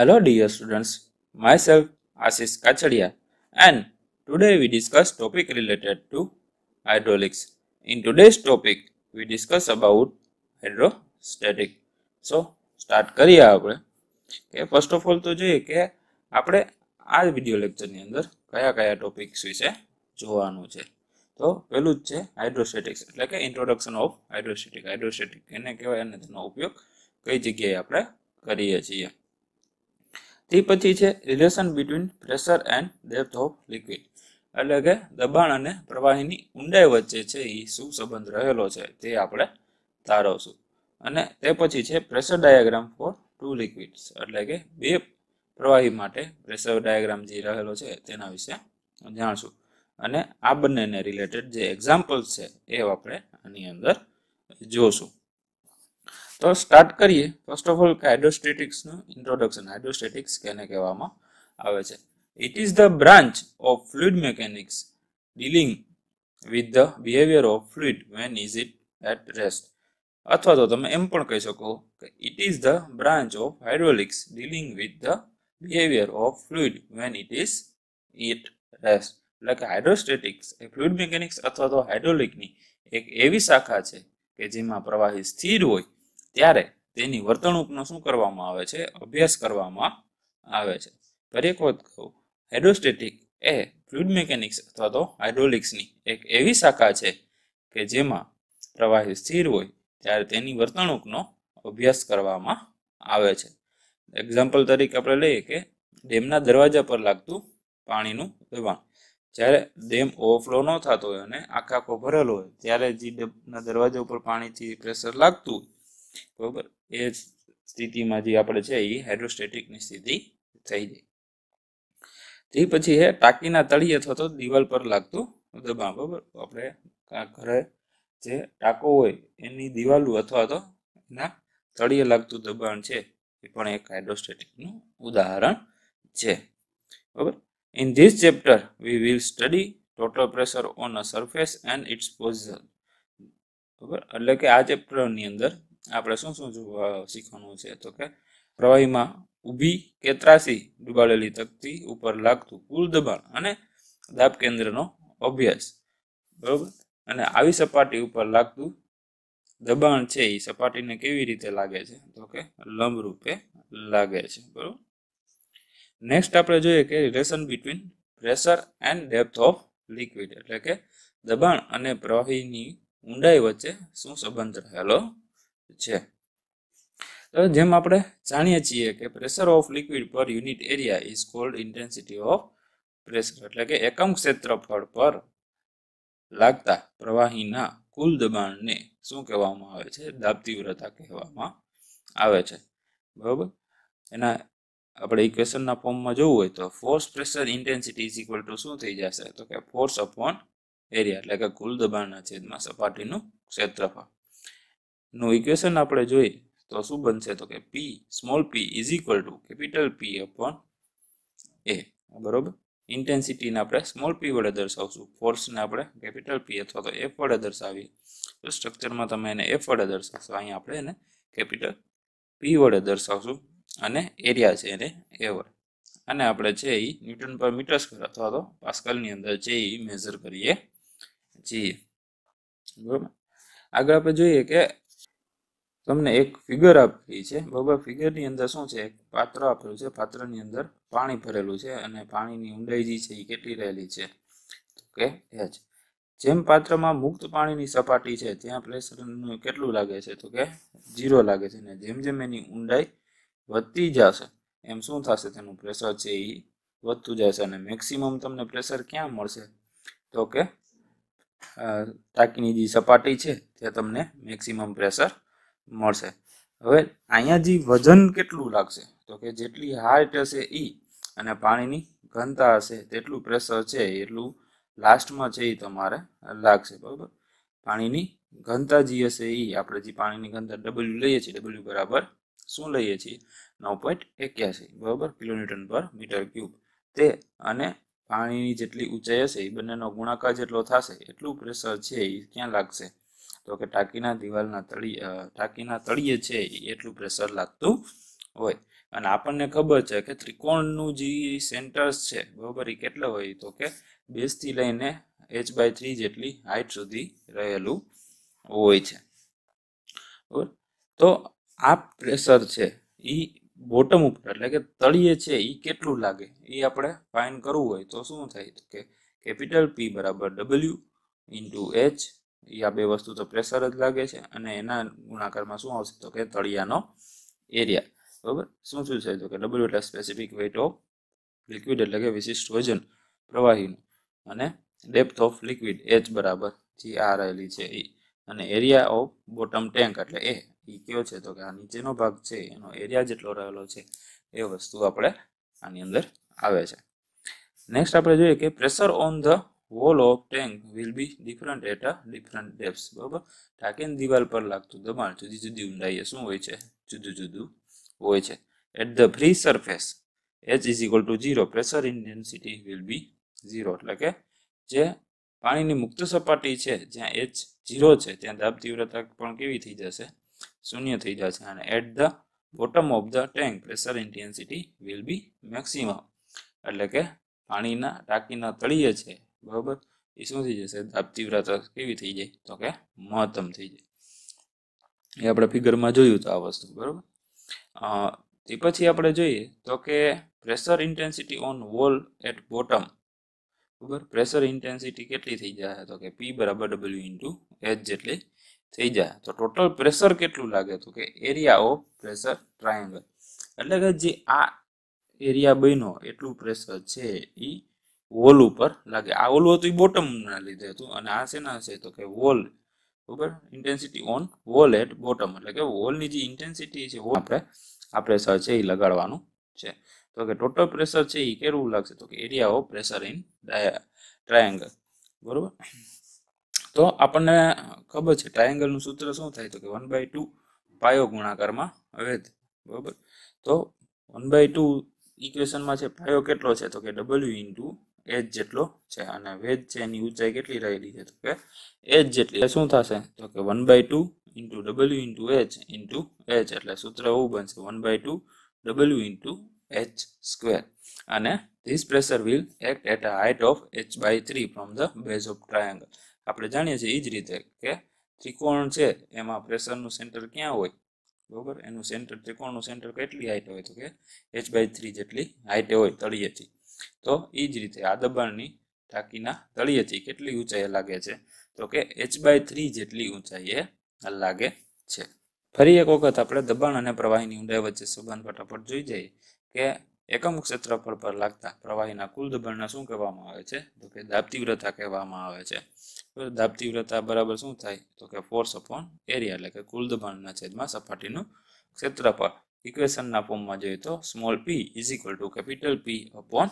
Hello dear students, myself Ashish Kachadia and today we discuss topic related to hydraulics. In today's topic we discuss about hydrostatic. So start કરીએ આપણે કે first of all તો જોઈએ કે આપણે આ video લેક્ચરની અંદર કયા કયા ટોપિક્સ વિશે જોવાનું છે. તો પહેલું જ છે હાઇડ્રોસ્ટેટિક્સ એટલે કે ઇન્ટ્રોડક્શન ઓફ હાઇડ્રોસ્ટેટિક એને કહેવાય અને તેનો ઉપયોગ કઈ જગ્યાએ આપણે કરીએ છીએ. તે પછી છે relation between pressure and depth of liquid એટલે કે દબાણ અને પ્રવાહીની ઊંડાઈ વચ્ચે છે એ શું સંબંધ રહેલો છે તે આપણે તારવશું. અને તે પછી છે pressure diagram for two liquids એટલે કે બે પ્રવાહી માટે પ્રેશર ડાયાગ્રામ જે રહેલો છે તેના વિશે જાણશું. અને આ બંનેને રિલેટેડ જે એક્ઝામ્પલ્સ છે એ આપણે આની અંદર જોશું. તો સ્ટાર્ટ કરીએ ફર્સ્ટ ઓફ ઓલ હાઇડ્રોસ્ટેટિક્સનું ઇન્ટ્રોડક્શન. હાઇડ્રોસ્ટેટિક્સ કેને કહેવામાં આવે છે? It is the branch of fluid mechanics dealing with the behaviour of fluid when is it at rest. અથવા તો તમે એમ પણ કહી શકો કે it is the branch of hydraulics dealing with the behaviour of fluid when it is it rest. એટલે કે હાઇડ્રોસ્ટેટિક્સ એ ફ્લુઇડ મિકેનિક્સ અથવા તો હાઇડ્રોલિકની એક એવી શાખા છે કે જેમાં પ્રવાહી સ્થિર હોય ત્યારે તેની વર્તણૂકનો શું કરવામાં આવે છે? અભ્યાસ કરવામાં આવે છે. ફરી એક વખત કહું, હાઇડ્રોસ્ટેટિક એ ફ્લુઇડ મિકેનિક્સ અથવા તો હાઇડ્રોલિક્સની એક એવી શાખા છે કે જેમાં પ્રવાહી સ્થિર હોય ત્યારે તેની વર્તણૂકનો અભ્યાસ કરવામાં આવે છે. એક્ઝામ્પલ તરીકે આપણે લઈએ કે ડેમના દરવાજા પર લાગતું પાણીનું દબાણ. જ્યારે ડેમ ઓવરફ્લો ન થતો હોય અને આખો ભરેલો હોય ત્યારે જે ડેમના દરવાજા ઉપર પાણીથી પ્રેશર લાગતું હોય બરોબર, એ સ્થિતિમાં જે આપણે છે એ હાઇડ્રોસ્ટેટિકની સ્થિતિ થઈ જાય. તે પછી છે ટાંકીના તળિયે અથવા તો દિવાલ પર લાગતું દબાણ. બરોબર, આપણે ઘરે જે ટાંકો હોય એની દિવાલો અથવા તો એના તળિયે લાગતું દબાણ છે એ પણ એક હાઇડ્રોસ્ટેટિકનું ઉદાહરણ છે. બરોબર, in this chapter we will study total pressure on a surface and its position. બરોબર, એટલે કે આ ચેપ્ટરની અંદર આપણે શું શું શીખવાનું છે તો કે પ્રવાહીમાં ઊભી કે ત્રાસી ડૂબાડેલી તકતી ઉપર લાગતું કુલ દબાણ અને દાબ કેન્દ્રનો અભ્યાસ. બરોબર, અને આવી સપાટી ઉપર લાગતું દબાણ છે એ સપાટીને કેવી રીતે લાગે છે તો કે લંબ રૂપે લાગે છે. બરોબર, નેક્સ્ટ આપણે જોઈએ કે relation between pressure and depth of liquid એટલે કે દબાણ અને પ્રવાહીની ઊંડાઈ વચ્ચે શું સંબંધ રહેલો છે. તો જેમ આપણે જાણીએ છીએ કે પ્રેશર ઓફ લિક્વિડ પર unit area is called intensity of pressure એટલે કે એકમ ક્ષેત્રફળ પર લાગતા પ્રવાહીના કુલ દબાણને શું કહેવામાં આવે છે? દાબ તીવ્રતા કહેવામાં આવે છે. બરોબર, એના આપણે ઇક્વેશનના ફોર્મમાં જોવું હોય તો force pressure intensity is equal two શું થઈ જશે તો કે ફોર્સ અપોન એરિયા એટલે કે કુલ દબાણના છેદમાં સપાટીનું ક્ષેત્રફળ નું ઇક્વેશન આપણે જોઈએ તો શું બનશે તો કે P small P is equal to capital P upon A. બરોબર, ઇન્ટેન્સિટીને આપણે સ્મોલ પી વડે દર્શાવશું, ફોર્સને આપણે કેપિટલ પી અથવા તો એફ વડે દર્શાવીએ તો સ્ટ્રક્ચરમાં તમે એને એફ વડે દર્શાવશો, અહીંયા આપણે એને કેપિટલ પી વડે દર્શાવશું અને એરિયા છે એને એ વડે. અને આપણે છે એ ન્યૂટન પર મીટર સ્ક્વેર અથવા તો પાસ્કલની અંદર છે એ મેઝર કરીએ છીએ. બરોબર, આગળ આપણે જોઈએ કે તમને એક ફિગર આપેલી છે. બરોબર, ફિગરની અંદર શું છે? એક પાત્ર આપેલું છે, પાત્રની અંદર પાણી ભરેલું છે અને પાણીની ઊંડાઈ જે છે એ કેટલી રહેલી છે તો કે h. જેમ પાત્રમાં મુક્ત પાણીની સપાટી છે ત્યાં પ્રેશરનું કેટલું લાગે છે તો કે 0 લાગે છે અને જેમ જેમ એની ઊંડાઈ વધતી જશે એમ શું થશે? તેનું પ્રેશર છે એ વધતું જશે અને મેક્સિમમ તમને પ્રેશર ક્યાં મળશે તો કે ટાંકીની જે સપાટી છે ત્યાં તમને મેક્સિમમ પ્રેશર મળશે. હવે અહીંયા જે વજન કેટલું લાગશે તો કે જેટલી હાઈટ હશે એ અને પાણીની ઘનતા હશે તેટલું પ્રેશર છે એટલું લાસ્ટમાં છે એ તમારે લાગશે. બરોબર, પાણીની ઘનતા જે હશે એ આપણે જે પાણીની ઘનતા W લઈએ છીએ, W બરાબર શું લઈએ છીએ 9.81 બરોબર કિલોન્યુટન પર મીટર ક્યુબ. તે અને પાણીની જેટલી ઊંચાઈ હશે એ બંનેનો ગુણાકાર જેટલો થશે એટલું પ્રેશર છે એ ક્યાં લાગશે તો કે ટાંકીના દિવાલના તળિયે છે એટલું પ્રેશર લાગતું હોય અને આપણને ખબર છે કે ત્રિકોણનું જે સેન્ટર્સ છે બરોબર એ કેટલા હોય તો કે બેઝથી લઈને h/3 જેટલી હાઈટ સુધી રહેલું હોય છે બરોબર તો આ પ્રેશર છે એ બોટમ ઉપર એટલે કે તળિયે છે એ કેટલું લાગે એ આપણે ફાઇન્ડ કરવું હોય તો શું થાય તો કે કેપિટલ P બરાબર W ઇન્ટુ H એ આ બે વસ્તુ તો પ્રેશર જ લાગે છે અને એના ગુણાકારમાં શું આવશે તો કે તળિયાનો એરિયા બરાબર શું શું છે તો કે W એટલે સ્પેસિફિક વેઇટ ઓફ લિક્વિડ એટલે કે વિશિષ્ટ વજન પ્રવાહીનું અને ડેપ્થ ઓફ લિક્વિડ H બરાબર જે આ રહેલી છે એ અને એરિયા ઓફ બોટમ ટેન્ક એટલે એ કયો છે તો કે આ નીચેનો ભાગ છે એનો એરિયા જેટલો રહેલો છે એ વસ્તુ આપણે આની અંદર આવે છે નેક્સ્ટ આપણે જોઈએ કે pressure on the wall of tank will be different at a different depths બરાબર ટાંકીની દિવાલ પર લાગતું દબાણ જુદી જુદી ઊંડાઈએ શું હોય છે જુદું જુદું હોય છે at the free surface H is equal to 0 pressure intensity will be 0 એટલે કે જે પાણીની મુક્ત સપાટી છે જ્યાં H 0 છે ત્યાં દાબ તીવ્રતા પણ કેવી થઈ જશે શૂન્ય થઈ જશે અને at the bottom of the tank pressure intensity will be maximum એટલે કે પાણીના ટાંકીના તળિયે છે બરાબર એ શું થઈ જશે દાબ તીવ્રતા કેવી થઈ જાય તો કે મહત્તમ થઈ જાય એ આપણે ફિગરમાં જોયું તો આ વસ્તુ બરાબર તે પછી આપણે જોઈએ તો કે pressure intensity on wall at bottom બરાબર પ્રેશર ઇન્ટેન્સિટી કેટલી થઈ જાય તો કે P બરાબર W ઇન્ટુ H જેટલી થઈ જાય તો ટોટલ પ્રેશર કેટલું લાગે તો કે એરિયા ઓફ પ્રેશર ટ્રાયેંગલ એટલે કે જે આ એરિયા બન્યો એટલું પ્રેશર છે એ વોલ ઉપર લાગે આ ઓલું હતું એ બોટમના લીધે હતું અને આ શેના છે તો કે વોલ બરાબર intensity on wall at bottom એટલે કે વોલની જે ઇન્ટેન્સિટી છે આપણે આ પ્રેશર છે એ લગાડવાનું છે તો કે ટોટલ પ્રેશર છે એ કેવું લાગશે તો કે area of pressure in triangle બરોબર તો આપણને ખબર છે ટ્રાયેંગલનું સૂત્ર શું થાય તો કે 1/2 પાયો ગુણાકારમાં વેધ બરોબર તો 1/2 ઇક્વેશનમાં છે પાયો કેટલો છે તો કે W ઇન્ટુ H જેટલો છે અને વેધ છે એની ઊંચાઈ કેટલી રહેલી છે તો કે H જેટલી શું થશે તો કે 1/2 into W into H into H એટલે સૂત્ર એવું બનશે 1/2 W ઇન્ટુ H સ્ક્વેર અને this pressure will act at a height of h/3 from the base of triangle આપણે જાણીએ છીએ એ જ રીતે કે ત્રિકોણ છે એમાં પ્રેશરનું સેન્ટર ક્યાં હોય બરોબર એનું સેન્ટર ત્રિકોણનું સેન્ટર કેટલી હાઈટ હોય તો કે h/3 જેટલી હાઈટે હોય તળિયેથી તો એ જ રીતે આ દબાણની ટાંકીના તળિયેથી કેટલી ઊંચાઈએ લાગે છે તો કે h/3 જેટલી ઊંચાઈએ લાગે છે ફરી એક વખત આપણે દબાણ અને પ્રવાહીની ઊંડાઈ વચ્ચે સંબંધ ફટાફટ જોઈ જઈએ કે એકમ ક્ષેત્રફળ પર લાગતા પ્રવાહીના કુલ દબાણને શું કહેવામાં આવે છે તો કે દાબ તીવ્રતા કહેવામાં આવે છે દાબ તીવ્રતા બરાબર શું થાય તો કે ફોર્સ અપોન એરિયા એટલે કે કુલ દબાણના છેદમાં સપાટીનું ક્ષેત્રફળ ઇક્વેશનના ફોર્મમાં જોઈએ તો small p is equal to capital P upon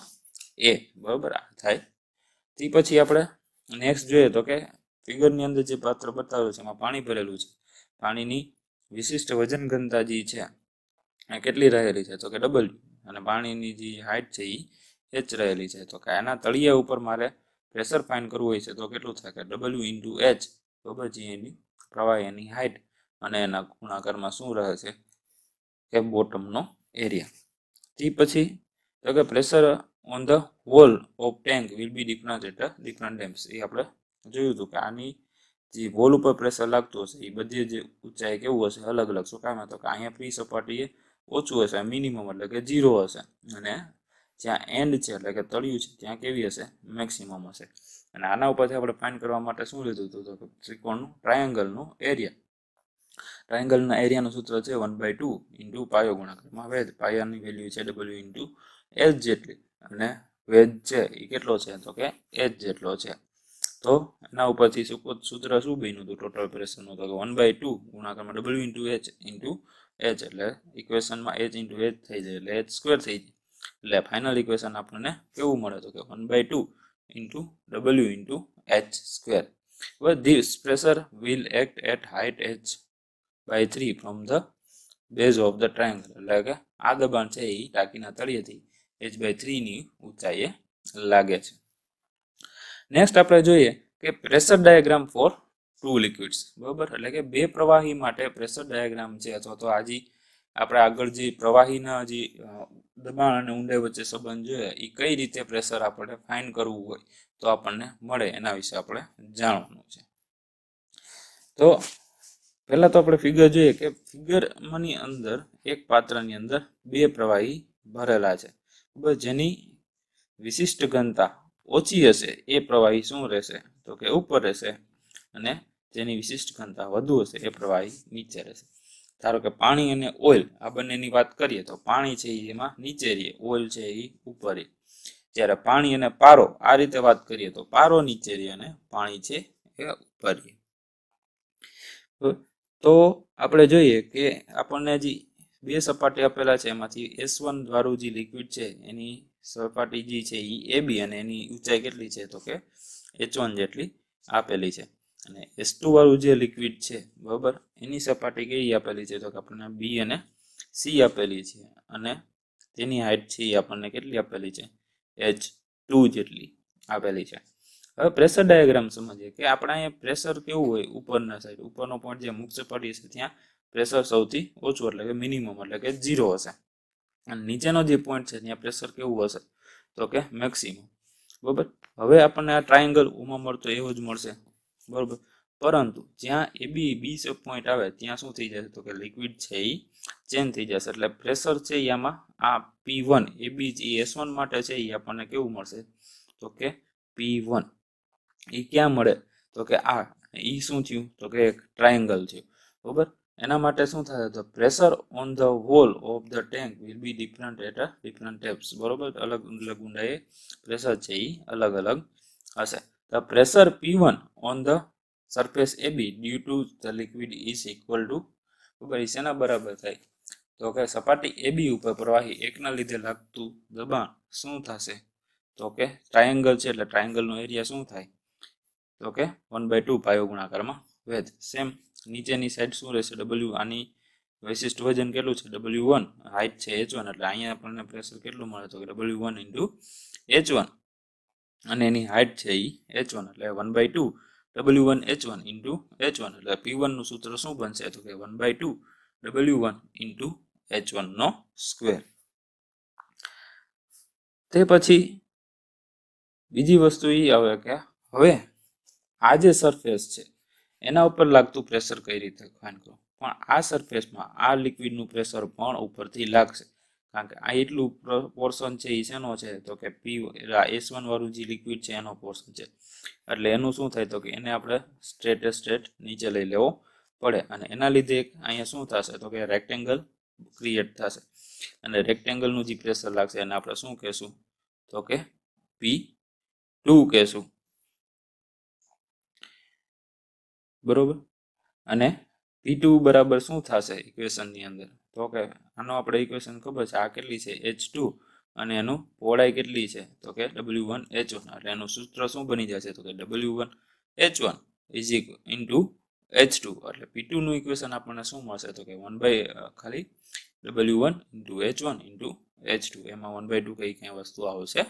A બરાબર થાય તે પછી આપણે નેક્સ્ટ જોઈએ તો કે ફિગરની અંદર જે પાત્ર બતાવેલું છે એમાં પાણી ભરેલું છે પાણીની વિશિષ્ટ વજન ઘનતા જે છે એ કેટલી રહેલી છે તો કે W અને પાણીની જે હાઈટ છે એ H રહેલી છે તો કે આના તળિયા ઉપર મારે પ્રેશર ફાઇન્ડ કરવું હોય છે તો કેટલું થાય કે W ઇન્ટુ H બરાબર જે એની પ્રવાહીની હાઈટ અને એના ગુણાકારમાં શું રહે છે કે બોટમનો એરિયા તે પછી તો કે pressure on the wall of tank will be different at different depths એ આપણે જોયું હતું કે આની જે વોલ ઉપર પ્રેશર લાગતું હશે એ બધી જે ઊંચાઈ કેવું હશે અલગ અલગ શું કામ તો કે અહીંયા ફ્રી સપાટીએ ઓછું હશે મિનિમમ એટલે કે 0 હશે અને જ્યાં એન્ડ છે એટલે કે તળિયું છે ત્યાં કેવી હશે મેક્સિમમ હશે અને આના ઉપરથી આપણે ફાઇન્ડ કરવા માટે શું લીધું હતું તો ત્રિકોણનું ટ્રાયેંગલનું એરિયા ટ્રાયેંગલના એરિયાનું સૂત્ર છે 1/2 ઇન્ટુ પાયો ગુણાકારમાં વેધ પાયાની વેલ્યુ છે W ઇન્ટુ H જેટલી અને વેધ છે એ કેટલો છે તો કે H જેટલો છે તો એના ઉપરથી સૂત્ર શું બન્યું હતું ટોટલ પ્રેશરનું તો કે 1/2 ગુણાકારમાં W into H into H એટલે ઇક્વેશનમાં H ઇન્ટુ H થઈ જાય એટલે H સ્ક્વેર થઈ જાય એટલે ફાઇનલ ઇક્વેશન આપણને કેવું મળે તો કે 1/2 into W into H square હવે this pressure will act at height h/3 from the base of the triangle એટલે કે આ દબાણ છે એ ટાંકીના તળિયેથી h/3 ની ઊંચાઈએ લાગે છે નેક્સ્ટ આપણે જોઈએ કે pressure diagram for two liquids બરાબર એટલે કે બે પ્રવાહી માટે પ્રેશર ડાયાગ્રામ છે અથવા તો આજી આપણે આગળ જે પ્રવાહીના જે દબાણ અને ઊંડાઈ વચ્ચે સંબંધ જોઈએ એ કઈ રીતે પ્રેશર આપણે ફાઇન્ડ કરવું હોય તો આપણને મળે એના વિશે આપણે જાણવાનું છે. તો પહેલા તો આપણે ફિગર જોઈએ કે ફિગરની અંદર એક પાત્રની અંદર બે પ્રવાહી ભરેલા છે, જેની વિશિષ્ટ ઘનતા ઓછી હશે એ પ્રવાહી શું રહેશે તો કે ઉપર રહેશે, અને જેની વિશિષ્ટ ઘનતા વધુ હશે એ પ્રવાહી નીચે રહેશે. ધારો કે પાણી અને ઓઇલ આ બંનેની વાત કરીએ તો પાણી છે એમાં નીચે રહીએ, ઓઇલ છે એ ઉપર રહે. જ્યારે પાણી અને પારો આ રીતે વાત કરીએ તો પારો નીચે રહે અને પાણી છે એ ઉપર રહે. તો આપણે જોઈએ કે આપણને જે બે સપાટી આપેલા છે એમાંથી S1 વાળું જે લિક્વિડ છે એની સપાટી જે છે એ AB અને એની ઊંચાઈ કેટલી છે તો કે H1 જેટલી આપેલી છે, અને S2 વાળું જે લિક્વિડ છે બરાબર એની સપાટી કઈ આપેલી છે તો કે આપણને B અને C આપેલી છે, અને તેની હાઈટ છે એ આપણને કેટલી આપેલી છે H2 જેટલી આપેલી છે. હવે પ્રેશર ડાયાગ્રામ સમજીએ કે આપણે અહીંયા પ્રેશર કેવું હોય, ઉપરના સાઈડ ઉપરનો પોઈન્ટ જે મુખ્ય સપાટી છે ત્યાં પ્રેશર સૌથી ઓછું એટલે કે મિનિમમ એટલે કે 0 હશે, અને નીચેનો જે પોઈન્ટ છે ત્યાં પ્રેશર કેવું હશે તો કે મેક્સિમમ. બરાબર, હવે આપણને આ ટ્રાયંગલ ઉમાં મળતો એવો જ મળશે બરાબર, પરંતુ જ્યાં AB બી પોઈન્ટ આવે ત્યાં શું થઈ જશે તો કે લિક્વિડ છે એ ચેન્જ થઈ જશે, એટલે પ્રેશર છે આમાં આ P1 AB S1 માટે છે એ આપણને કેવું મળશે તો કે P1. એ ક્યાં મળે તો કે આ ઈ શું થયું તો કે એક ટ્રાયંગલ થયું બરાબર. એના માટે શું થાય તો pressure on the wall of the tank will be different at a different depths બરાબર, અલગ અલગ ઊંડાઈએ પ્રેશર છે એ અલગ અલગ હશે. The pressure P1 on the surface AB due to the liquid is equal to બરાબર, શેના બરાબર થાય તો કે સપાટી AB ઉપર પ્રવાહી એકના લીધે લાગતું દબાણ શું થશે તો કે ટ્રાયંગલ છે એટલે ટ્રાયંગલનો એરિયા શું થાય તો કે 1/2 પાયો ગુણાકારમાં વેધ. સેમ નીચેની સાઈડ શું રહેશે W, આની વિશિષ્ટ વજન કેટલું છે W1, હાઈટ છે H1 એટલે અહીંયા આપણને પ્રેશર કેટલું મળે તો કે W1 into H1, અને એની હાઈટ છે એ H1 એટલે 1/2 W1 H1 into H1 એટલે P1 નું સૂત્ર શું બનશે તો કે 1/2 W1 into H1 નો સ્ક્વેર. તે પછી બીજી વસ્તુ એ આવે કે હવે આ જે સરફેસ છે એના ઉપર લાગતું પ્રેશર કઈ રીતે ફાઇન્ડ કરો, પણ આ સરફેસમાં આ લિક્વિડનું પ્રેશર પણ ઉપરથી લાગશે, કારણ કે આ એટલું પોર્શન છે એ શેનો છે તો કે S1 વાળું જે લિક્વિડ છે એનો પોર્શન છે, એટલે એનું શું થાય તો કે એને આપણે સ્ટ્રેટ નીચે લઈ લેવો પડે, અને એના લીધે અહીંયા શું થશે તો કે રેક્ટેંગલ ક્રિએટ થશે, અને રેક્ટેંગલનું જે પ્રેશર લાગશે એને આપણે શું કહેશું તો કે P2 કહેશું બરોબર. અને P2 બરાબર શું થશે ઇક્વેશનની અંદર તો કે આનો આપણે ઇક્વેશન ખબર છે આ કેટલી છે H2 અને એનું પહોળાઈ કેટલી છે તો કે W1 H1, એટલે એનું સૂત્ર શું બની જશે તો કે W1 H1 is equal into H2, એટલે P2 નું ઇક્વેશન આપણને શું મળશે તો કે 1 ખાલી W1 into H1 into H2, એમાં 1/2 કઈ વસ્તુ આવશે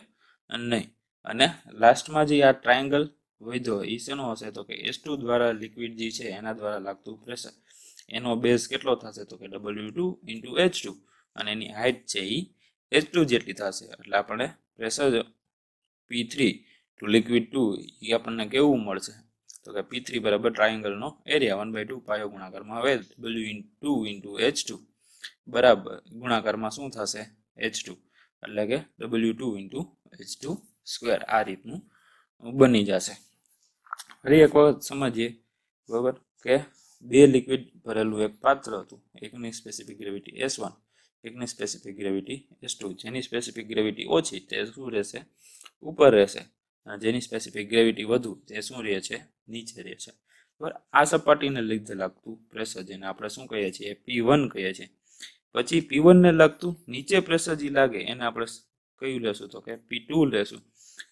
નહીં. અને લાસ્ટમાં જે આ ટ્રાયંગલ વધ્યો એ શેનો હશે તો કે S2 દ્વારા લિક્વિડ જે છે એના દ્વારા લાગતું પ્રેશર, એનો બેઝ કેટલો થશે તો કે W2 into H2, અને એની હાઈટ છે એ H2 જેટલી થશે, એટલે આપણે પ્રેશર P3 ટુ લિક્વિડ 2 એ આપણને કેવું મળશે તો કે P3 બરાબર ટ્રાયંગલનો એરિયા 1/2 પાયો ગુણાકારમાં આવે W2 into H2 બરાબર ગુણાકારમાં શું થશે H2, એટલે કે W2 into H2 સ્ક્વેર આ રીતનું બની જશે. ફરી એક વખત સમજીએ બરાબર કે બે લિક્વિડ ભરેલું એક પાત્ર હતું, એકની સ્પેસિફિક ગ્રેવિટી S1, એકની સ્પેસિફિક ગ્રેવિટી S2. જેની સ્પેસિફિક ગ્રેવિટી ઓછી તે શું રહેશે ઉપર રહેશે, અને જેની સ્પેસિફિક ગ્રેવિટી વધુ તે શું રહે છે નીચે રહે છે બરાબર. આ સપાટીને લીધે લાગતું પ્રેશર જેને આપણે શું કહીએ છીએ P1 કહીએ છીએ. પછી P1 ને લાગતું નીચે પ્રેશર જે લાગે એને આપણે કયું લેશું તો કે P2 લેશું,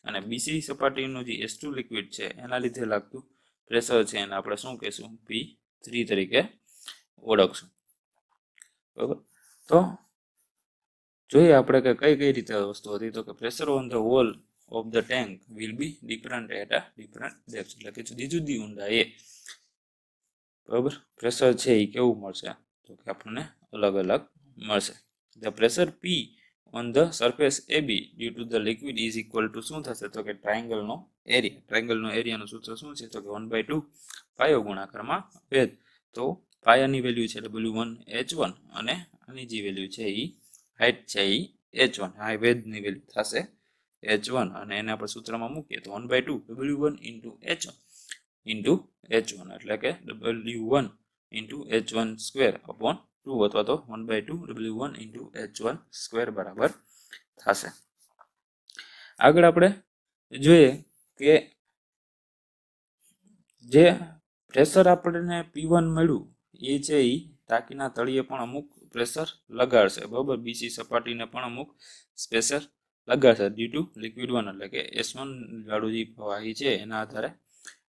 અને બીજી સપાટીનું જે S2 લિક્વિડ છે એના લીધે લાગતું પ્રેશર છે એને આપણે શું કહેશું P3 તરીકે ઓળખશું બરાબર. તો જોઈએ આપણે કે કઈ રીતે વસ્તુ હતી તો કે pressure on the wall of the tank will be different at a different depth, એટલે કે જુદી જુદી ઊંડાઈએ બરાબર પ્રેશર છે એ કેવું મળશે તો કે આપણને અલગ અલગ મળશે. The pressure P on the surface AB due to the liquid is equal to શું થશે તો કે ટ્રાયેંગલનો એરિયાનું સૂત્ર શું છે તો કે 1/2 પાયો ગુણાકારમાં વેધ. તો પાયાની વેલ્યુ છે W1 H1 અને આની જે વેલ્યુ છે એ હાઇટ છે એ H1, આ વેધની વેલ્યુ થશે H1 અને એને આપણે સૂત્રમાં મૂકીએ તો 1/2 W1 into H1 into H1 એટલે કે W1 into H1 square upon 2 અથવા તો 1/2 W1 into H1 square બરાબર થશે. આગળ આપણે જોઈએ કે જે પ્રેશર આપણને P1 મળ્યું એ છે એ ટાંકીના તળિયે પણ અમુક પ્રેશર લગાડશે, બરાબર. બીસી સપાટીને પણ અમુક પ્રેશર લગાડશે ડ્યુ ટુ લિક્વિડ 1 એટલે કે S1 વાળું જે પ્રવાહી છે એના આધારે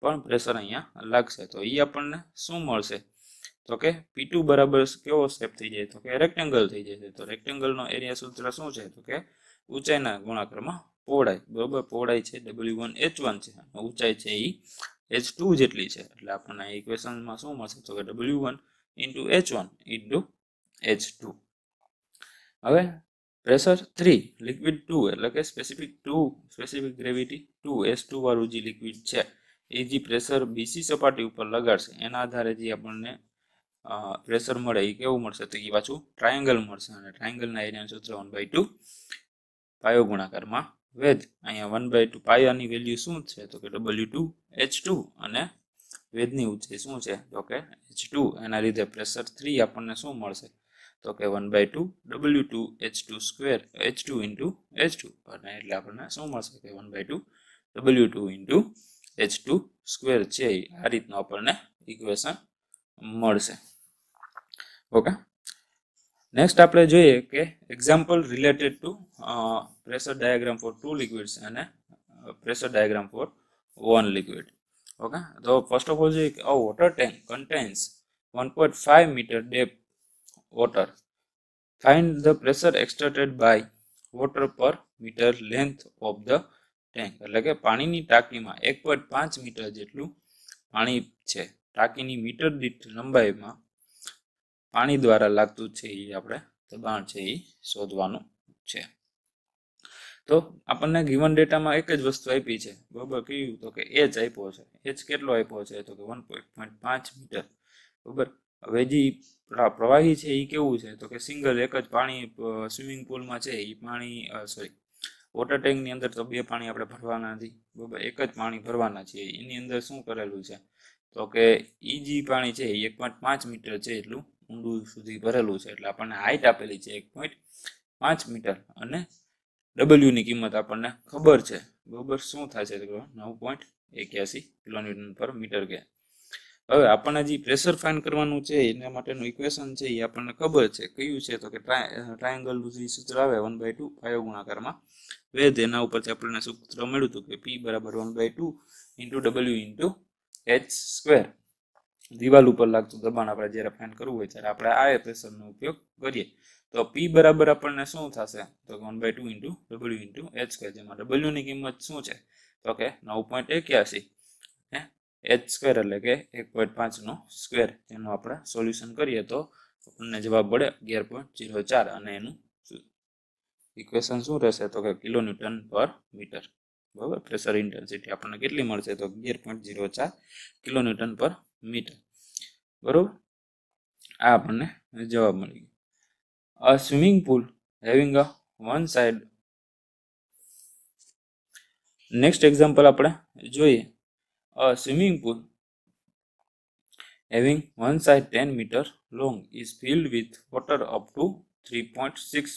પણ પ્રેશર અહીંયા લાગશે. તો એ આપણને શું મળશે તો કે P2 બરાબર કેવો શેપ થઈ જાય તો કે રેક્ટેંગલ થઈ જાય. તો રેક્ટેંગલનો એરિયા સૂત્ર શું છે તો કે ઊંચાઈના ગુણાકારમાં પહોળાઈ, બરાબર. પહોળાઈ છે W1 H1 છે અને ઊંચાઈ છે એ H2 જેટલી છે એટલે આપણને ઇક્વેશનમાં શું મળશે તો કે W1 into H1 into H2. હવે પ્રેશર 3 લિક્વિડ 2 એટલે કે સ્પેસિફિક ગ્રેવિટી 2 S2 વાળું જે લિક્વિડ છે એ જે પ્રેશર બીસી સપાટી ઉપર લગાડશે એના આધારે જે આપણને પ્રેશર મળે એ કેવું મળશે તો એ પાછું ટ્રાયેંગલ મળશે અને ટ્રાયેંગલના એરિયાનું સૂત્ર 1/2 પાયો ગુણાકારમાં વેધ. અહીંયા 1/2 પાયાની વેલ્યુ શું છે તો કે W2 H2 અને વેધની ઊંચાઈ શું છે તો કે H2. એના લીધે પ્રેશર 3 આપણને શું મળશે તો કે 1/2 W2 H2 square H2 into H2 અને એટલે આપણને શું મળશે કે 1/2 W2 into H2 square છે આ રીતનું આપણને ઇક્વેશન મળશે. ઓકે, નેક્સ્ટ આપણે જોઈએ કે example related to pressure diagram for 2 liquids અને pressure diagram for 1 liquid. Okay, તો ફર્સ્ટ ઓફ ઓલ જોઈએ કે a water tank contains 1.5 meter depth water. Find the pressure exerted by water per meter length of the tank. એટલે કે પાણીની ટાંકીમાં 1.5 metre જેટલું પાણી છે, ટાંકીની મીટર દીઠ લંબાઈમાં પાણી દ્વારા લાગતું છે એ આપણે દબાણ છે એ શોધવાનું છે. તો આપણને ગિવન ડેટામાં એક જ વસ્તુ આપી છે, બરાબર. કયું તો કે H આપ્યો છે. H કેટલો આપ્યો છે તો કે 1.5 મીટર, બરાબર. હવે જે પ્રવાહી છે એ કેવું છે તો કે સિંગલ એક જ પાણી સ્વિમિંગ પુલમાં છે એ પાણી વોટર ટેન્કની અંદર તો બે પાણી આપણે ભરવાના નથી, બરાબર. એક જ પાણી ભરવાના છે. એની અંદર શું કરેલું છે તો કે એ જે પાણી છે એ 1.5 મીટર છે એટલું ઊંડું સુધી ભરેલું છે. એટલે આપણને હાઈટ આપેલી છે 1.5 મીટર અને W ની કિંમત આપણને ખબર છે, બરાબર. શું થાય છે 9.81 કિલોન્યુટન પર મીટર કે. હવે આપણને જે પ્રેશર ફાઇન્ડ કરવાનું છે એના માટેનું ઇક્વેશન છે એ આપણને ખબર છે. કયું છે તો કે ટ્રાયેંગલનું જે સૂત્ર આવે 1/2 પાયો ગુણાકારમાં વેધ. એના ઉપરથી આપણને સૂત્ર મળ્યું હતું કે P બરાબર 1/2 into W into H square. દિવાલ ઉપર લાગતું દબાણ આપણે જ્યારે ફાઇન્ડ કરવું હોય ત્યારે આપણે આ પ્રેશરનો ઉપયોગ કરીએ. તો P બરાબર આપણને શું થશે તો 1/2 into W into H square, જેમાં W ની કિંમત શું છે તો કે 9.81 H સ્ક્વેર એટલે કે 1.5 નો સ્ક્વેર. એનું આપણે સોલ્યુશન કરીએ તો આપણને જવાબ મળે 11.04 અને એનું ઇક્વેશન શું રહેશે તો કે કિલોન્યુટન પર મીટર, બરાબર. પ્રેશર ઇન્ટેન્સિટી આપણને કેટલી મળશે તો 11.04 કિલોન્યુટન પર મીટર, બરાબર. આ આપણને જવાબ મળી ગયો. A swimming pool having a one side. Next example આપણે જોઈએ. A swimming pool having one side 10 meter long is filled with water up to 3.6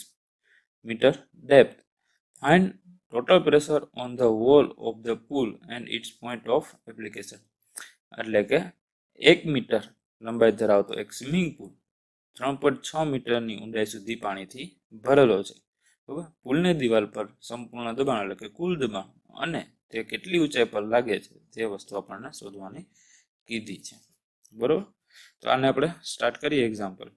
meter depth. Find total pressure on the wall of the pool and its point of application. એટલે કે 1 metre લંબાઈ ધરાવતો એક swimming pool 3.6 મીટરની ઊંડાઈ સુધી પાણીથી ભરેલો છે, બરાબર. પુલની દિવાલ પર સંપૂર્ણ દબાણ એટલે કે કુલ દબાણ અને તે કેટલી ઊંચાઈ પર લાગે છે તે વસ્તુ આપણને શોધવાની કીધી છે, બરાબર. તો આને આપણે સ્ટાર્ટ કરીએ એક્ઝામ્પલ.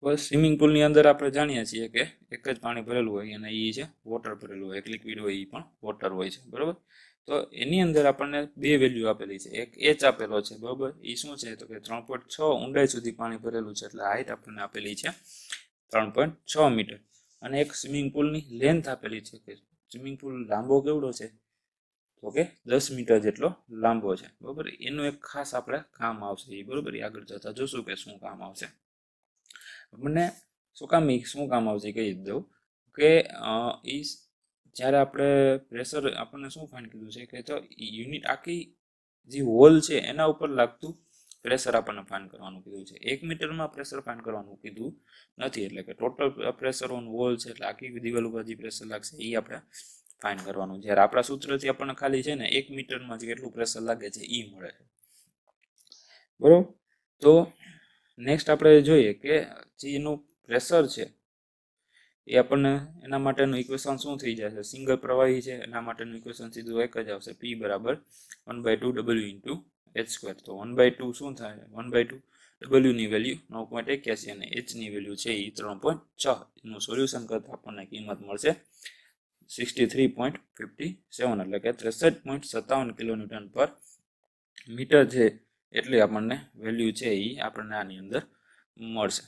બસ સ્વિમિંગ પુલની અંદર આપણે જાણીએ છીએ કે એક જ પાણી ભરેલું હોય અને એ છે વોટર ભરેલું હોય, એક લિક્વિડ હોય એ પણ વોટર હોય છે, બરાબર. તો એની અંદર આપણને બે વેલ્યુ આપેલી છે, એક એચ આપેલો છે, બરાબર, એ શું છે તો કે 3.6 ઊંડાઈ સુધી પાણી ભરેલું છે, એટલે હાઈટ આપણને આપેલી છે 3.6 મીટર, અને એક સ્વિમિંગ પુલની લેન્થ આપેલી છે કે સ્વિમિંગ પુલ લાંબો કેવડો છે તો કે 10 મીટર જેટલો લાંબો છે, બરાબર. એનું એક ખાસ આપણે કામ આવશે, બરાબર, આગળ જતા જોશું કે શું કામ આવશે. આપણને શું કામ આવશે કહી દઉં કે જ્યારે આપણે પ્રેશર આપણને શું ફાઇન્ડ કીધું છે કે તો યુનિટ આખી જે હોલ છે એના ઉપર લાગતું પ્રેશર આપણને ફાઇન્ડ કરવાનું કીધું છે. 1 મીટરમાં પ્રેશર ફાઇન્ડ કરવાનું કીધું નથી, એટલે કે ટોટલ પ્રેશર ઓન હોલ છે, એટલે આખી દિવાલ ઉપર જે પ્રેશર લાગશે એ આપણે ફાઇન્ડ કરવાનું. જ્યારે આપણા સૂત્રથી આપણને ખાલી છે ને 1 મીટરમાં કેટલું પ્રેશર લાગે છે એ મળે છે, બરોબર. તો નેક્સ્ટ આપણે જોઈએ કે જે એનું પ્રેશર છે એ આપણને એના માટેનું ઇક્વેશન શું થઈ જશે, સિંગલ પ્રવાહી છે એના માટેનું ઇક્વેશન સીધું એક જ આવશે, P બરાબર 1/2 W into h². તો 1/2 શું થાય, 1/2 W ની વેલ્યુ 9.81 અને h ની વેલ્યુ છે એ 3.6. એનું સોલ્યુશન કરતા આપણને કિંમત મળશે 63.57, એટલે કે 63.57 કિલોન્યુટન પર મીટર છે, એટલે આપણને વેલ્યુ છે એ આપણને આની અંદર મળશે,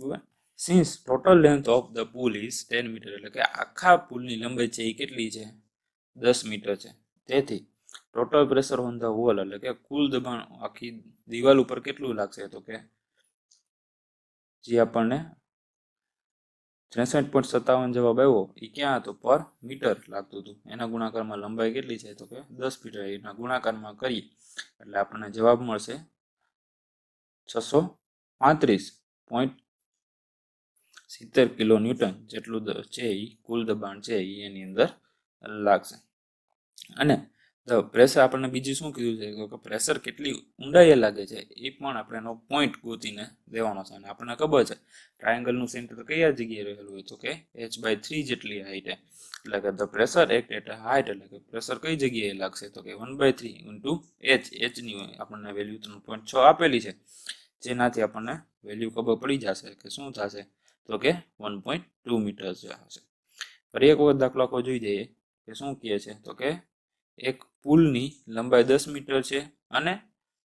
બરાબર. Since total length of the pool is 10 metre, એટલે કે આખા પુલની લંબાઈ છે એ કેટલી છે 10 મીટર છે, તેથી total pressure on the whole, એટલે કે કુલ દબાણ આખી દિવાલ ઉપર કેટલું લાગશે તો કે જે આપણને 63.57 જવાબ આવ્યો એ ક્યાં હતો, પર મીટર લાગતું હતું. એના ગુણાકારમાં લંબાઈ કેટલી છે તો કે 10 મીટર, એના ગુણાકારમાં કરીએ એટલે આપણને જવાબ મળશે 635.70 કિલોન્યુટન જેટલું છે એ કુલ દબાણ છે એની અંદર લાગશે. અને પ્રેશર આપણને બીજું શું કીધું છે કે પ્રેશર કેટલી ઊંડાઈએ લાગે છે એ પણ આપણે એનો પોઈન્ટ ગોતીને દેવાનો છે, અને આપણને ખબર છે ટ્રાયેંગલનું સેન્ટર કયા જગ્યાએ રહેલું હોય તો કે h/3 જેટલી હાઈટે, એટલે કે the pressure act at height, એટલે કે પ્રેશર કઈ જગ્યાએ લાગશે તો કે 1/3 ઇન્ટુ h ની આપણને વેલ્યુ 3.6 આપેલી છે, જેનાથી આપણને વેલ્યુ ખબર પડી જશે કે શું થશે તો કે 1.2 મીટર હશે. ફરી એક વખત દાખલો આખો જોઈ જઈએ કે શું કહે છે તો કે એક પુલની લંબાઈ 10 મીટર છે અને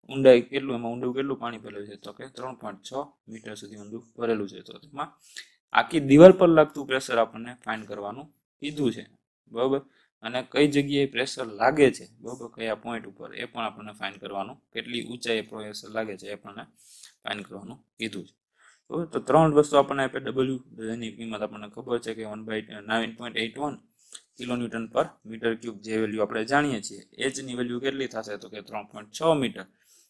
ઊંડાઈ કેટલું, એમાં ઊંડું કેટલું પાણી ભરેલું છે તો કે 3.6 મીટર સુધી ઊંડું ભરેલું છે. તો તેમાં આખી દિવાલ પર લાગતું પ્રેશર આપણને ફાઇન્ડ કરવાનું કીધું છે, બરાબર, અને કઈ જગ્યાએ પ્રેશર લાગે છે, બરાબર, કયા પોઈન્ટ ઉપર એ પણ આપણને ફાઇન્ડ કરવાનું, કેટલી ઊંચાઈએ પ્રેશર લાગે છે એ આપણને ફાઇન્ડ કરવાનું કીધું છે, બરાબર. તો ત્રણ વસ્તુ આપણને આપે, W એની કિંમત આપણને ખબર છે કે 1/9.81 કિલોન્યુટન પર મીટર ક્યુબ, જે વેલ્યુ આપણે જાણીએ છીએ. h ની વેલ્યુ કેટલી થશે તો કે 3.6 મીટર,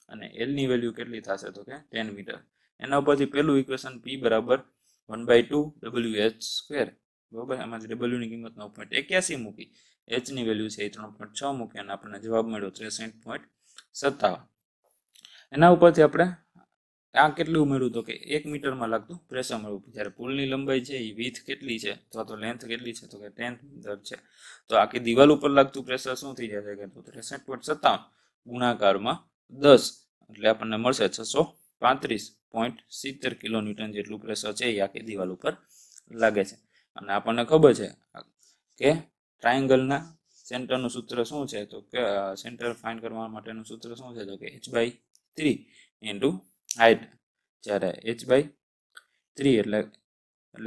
અને l ની વેલ્યુ કેટલી થશે તો કે 10 મીટર. એના ઉપરથી પહેલું ઇક્વેશન P બરાબર 1/2 WH², બરાબર, એમાંથી W ની કિંમત 9.81 મૂકી, h ની વેલ્યુ છે 3.6 મૂકી, અને આપણને જવાબ મળ્યો 63.57. એના ઉપરથી આપણે આ કેટલું મળ્યું તો કે 1 મીટરમાં લાગતું પ્રેશર મળ્યું. જ્યારે પુલની લંબાઈ છે એ વિથ કેટલી છે અથવા તો લેન્થ કેટલી છે તો કે 10 મીટર છે, તો આખી દિવાલ ઉપર લાગતું પ્રેશર શું થઈ જશે કે 63.57 ગુણાકારમાં 10, એટલે આપણને મળશે 635.70 કિલોન્યુટન જેટલું પ્રેશર છે એ આખી દિવાલ ઉપર લાગે છે. અને આપણને ખબર છે કે ટ્રાયેંગલના સેન્ટરનું સૂત્ર શું છે તો કે સેન્ટર ફાઇન્ડ કરવા માટેનું સૂત્ર શું છે તો કે h/3 ઇન્ટુ હાઈટ. જ્યારે h/3 એટલે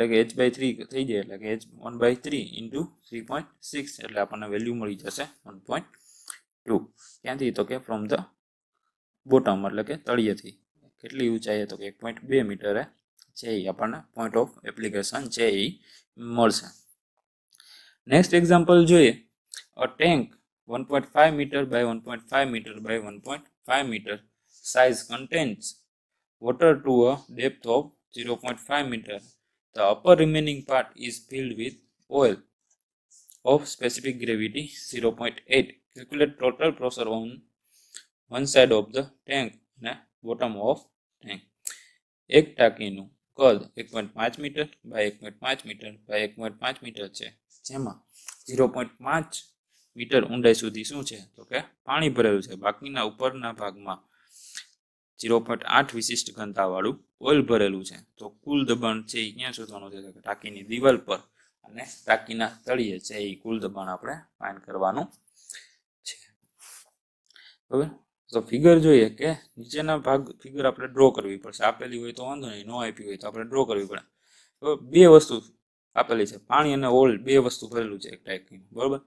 કે h/3 થઈ જાય એટલે કે h 1/3 ઇન્ટુ 3.6, એટલે આપણને વેલ્યુ મળી જશે 1.2. ક્યાંથી તો કે ફ્રોમ ધ બોટમ, એટલે કે તળિયેથી કેટલી ઊંચાઈ તો કે 1.2 મીટરે છે એ આપણને પોઈન્ટ ઓફ એપ્લિકેશન છે એ મળશે. નેક્સ્ટ એક્ઝામ્પલ જોઈએ. A tank 1.5 metre by 1.5 metre by 1.5 metre size contains water to a depth of 0.5 meter. The upper remaining part is filled with oil of specific gravity 0.8. Calculate total pressure on one side of the tank and bottom of tank. એક ટાંકીનું કદ 1.5 metre by 1.5 metre by 1.5 metre છે, જેમાં 0.5 metre ઊંડાઈ સુધી શું છે તો કે પાણી ભરેલું છે. બાકીના ઉપરના ભાગમાં 0.8 વિશિષ્ટ ઘનતાવાળું ઓઇલ ભરેલું છે. તો કુલ દબાણ છે એ ક્યાં શોધવાનું છે કે ટાંકીની દિવાલ પર અને ટાંકીના તળિયે છે એ કુલ દબાણ આપણે ફાઇન્ડ કરવાનું છે. બરાબર. તો ફિગર જોઈએ કે નીચેના ભાગ ફિગર આપણે ડ્રો કરવી પડશે. આપેલી હોય તો વાંધો નહીં, નો આપી હોય તો આપણે ડ્રો કરવી પડે. તો બે વસ્તુ આપેલી છે, પાણી અને ઓઇલ, બે વસ્તુ ભરેલું છે એક ટાંકીમાં. બરોબર.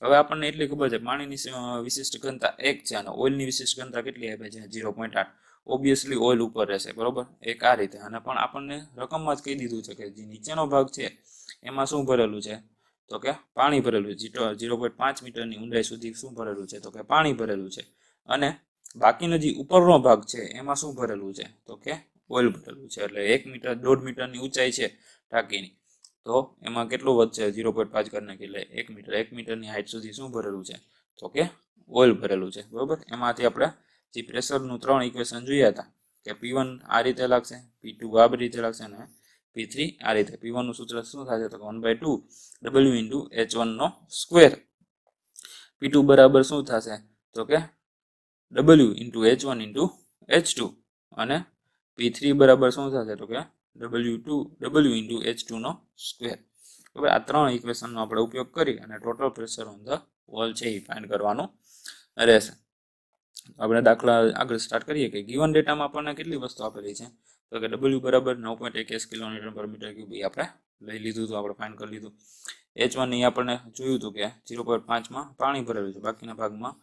હવે આપણને એટલી ખબર છે પાણીની વિશિષ્ટ ઘનતા 1 છે અને ઓઇલની વિશિષ્ટ ઘનતા કેટલી આપે છે? 0.8. ઓબ્વિયસલી ઓઇલ ઉપર રહેશે. બરોબર. એક આ રીતે. અને પણ આપણને રકમમાં જ કહી દીધું છે કે જે નીચેનો ભાગ છે એમાં શું ભરેલું છે? તો કે પાણી ભરેલું છે. 0.5 મીટરની ઊંડાઈ સુધી શું ભરેલું છે? તો કે પાણી ભરેલું છે. અને બાકીનો જે ઉપરનો ભાગ છે એમાં શું ભરેલું છે? તો કે ઓઇલ ભરેલું છે. એટલે 1 મીટર 1.5 મીટરની ઊંચાઈ છે ટાંકીની, તો એમાં કેટલું વધશે? 0.5 કરી નાખી એટલે 1 મીટર. 1 મીટરની હાઈટ સુધી શું ભરેલું છે? તો કે ઓઇલ ભરેલું છે. બરોબર. એમાંથી આપણે જે પ્રેશરનું 3 ઇક્વેશન જોયા હતા કે P1 આ રીતે લાગશે, P2 આ રીતે લાગશે અને P3 આ રીતે. P1 નું સૂત્ર શું થશે? તો 1/2 W into H1 નો સ્ક્વેર. P2 બરાબર શું થશે? તો કે W into H1 into H2 અને P3 બરાબર શું થશે? તો કે W into H2 નો સ્ક્વેર. હવે આ 3 ઇક્વેશનનો આપણે ઉપયોગ કરી અને total pressure on the wall છે એ ફાઇન્ડ કરવાનું રહેશે. આપણે દાખલા આગળ સ્ટાર્ટ કરીએ કે ગિવન ડેટામાં આપણને કેટલી વસ્તુ આપેલી છે? તો કે W બરાબર 9.21 કિલોન્યુટન પર મીટર ક્યુબ એ આપણે લઈ લીધું હતું, આપણે ફાઇન્ડ કરી લીધું. H1 ની આપણને જોયું હતું કે 0.5 માં પાણી ભરેલું છે, બાકીના ભાગમાં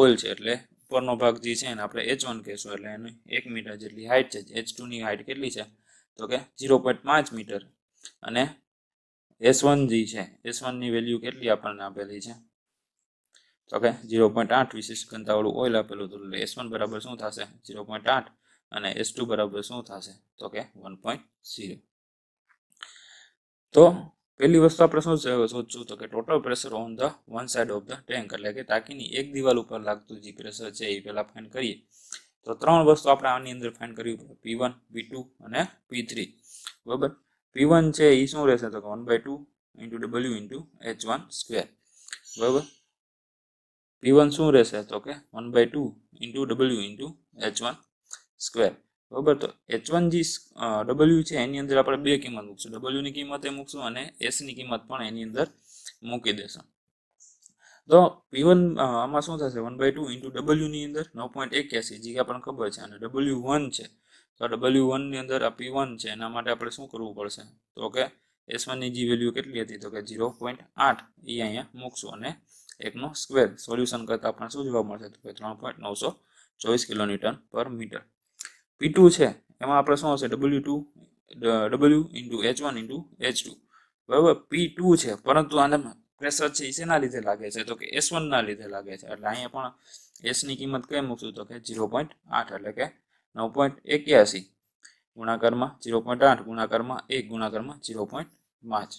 ઓઇલ છે. એટલે ઉપરનો ભાગ જે છે એને આપણે H1 કહેશું. એટલે એની 1 મીટર જેટલી હાઈટ છે. H2 ની હાઈટ કેટલી છે? તો કે 0.5 મીટર. અને S1 જે છે, S1 ની વેલ્યુ કેટલી આપણને આપેલી છે? તો કે 0.8 વિશિષ્ટ ઘનતાવાળું ઓઇલ આપેલું હતું. એટલે S1 બરાબર શું થશે? 0.8 અને S2 બરાબર શું થશે? તો કે 1.0. તો પહેલી વસ્તુ આપણે શું શોધશું? તો કે total pressure on the one side of the tank. એટલે કે ટાંકીની એક દિવાલ ઉપર લાગતું જે પ્રેશર છે એ પહેલા ફાઇન્ડ કરીએ. તો 3 વસ્તુ આપણે આની અંદર ફાઇન્ડ કરવી પડે, P1, P2 અને P3. બરાબર. P1 છે એ શું રહેશે? તો કે 1/2 into W into H1 square. બરાબર. P1 શું રહેશે? તો કે 1/2 into W into H1 square. બરાબર. તો H1 જે W છે એની અંદર આપણે બે કિંમત મૂકશું. W ની કિંમત એ મૂકશું અને S ની કિંમત પણ એની અંદર મૂકી દેશું. તો P1 આમાં શું થશે? 1/2 into W ની અંદર 9.81 જે આપણને ખબર છે, અને W1 છે. તો W1 ની અંદર આ P1 છે એના માટે આપણે શું કરવું પડશે? તો કે S1 ની જે વેલ્યુ કેટલી હતી? તો કે 0.8 એ અહીંયા મૂકશું અને 1 નો સ્ક્વેર. સોલ્યુશન કરતા આપણને શું જવાબ મળશે? તો કે 3.924 કિલોન્યુટન પર મીટર. P2 છે એમાં આપણે શું હશે? W into H1 into H2. બરાબર. P2 છે પરંતુ આના પ્રેશર છે એ શેના લીધે લાગે છે? તો કે S1 ના લીધે લાગે છે. એટલે અહીંયા પણ S ની કિંમત કઈ મૂકશું? તો કે 0.8 એટલે કે 9.81 ગુણાકારમાં 0.8 ગુણાકારમાં 1 ગુણાકારમાં 0.5.